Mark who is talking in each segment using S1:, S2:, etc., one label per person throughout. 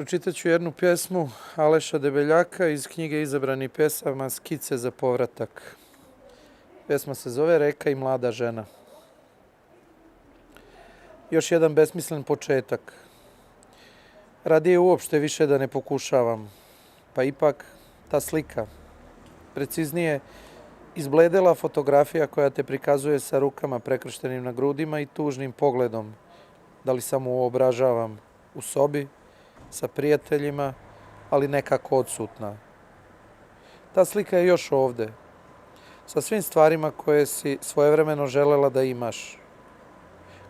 S1: Pročitat ću jednu pjesmu Aleša Debeljaka iz knjige izabranih pjesama Skice za povratak. Pjesma se zove Reka i mlada žena. Još jedan besmislen početak. Radije uopšte više da ne pokušavam. Pa ipak ta slika, preciznije izbledela fotografija koja te prikazuje sa rukama prekrštenim na grudima i tužnim pogledom. Da li samo uobražavam u sobi, sa prijateljima, ali nekako odsutna. Ta slika je još ovde, sa svim stvarima koje si svojevremeno želela da imaš.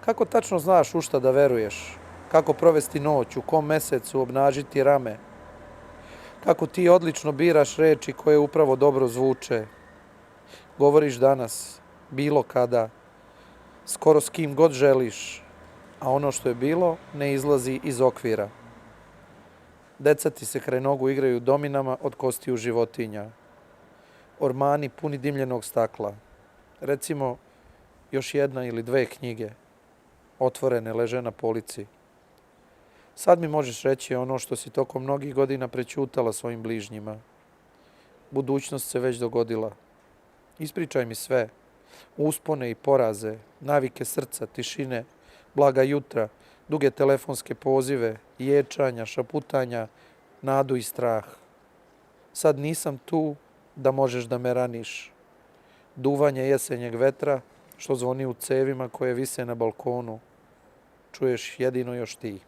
S1: Kako tačno znaš u šta da veruješ? Kako provesti noć, u kom mesecu obnažiti rame? Kako ti odlično biraš reči koje upravo dobro zvuče? Govoriš danas, bilo kada, skoro s kim god želiš, a ono što je bilo ne izlazi iz okvira. Deca ti se kraj nogu igraju dominama od kostiju životinja. Ormani puni dimljenog stakla. Recimo, još jedna ili dve knjige, otvorene, leže na polici. Sad mi možeš reći ono što si tokom mnogih godina prećutala svojim bližnjima. Budućnost se već dogodila. Ispričaj mi sve. Uspone i poraze, navike srca, tišine, blaga jutra, duge telefonske pozive, ječanja, šaputanja, nadu i strah. Sad nisam tu da možeš da me raniš. Duvanje jesenjeg vetra što zvoni u cevima koje vise na balkonu. Čuješ jedino još ti.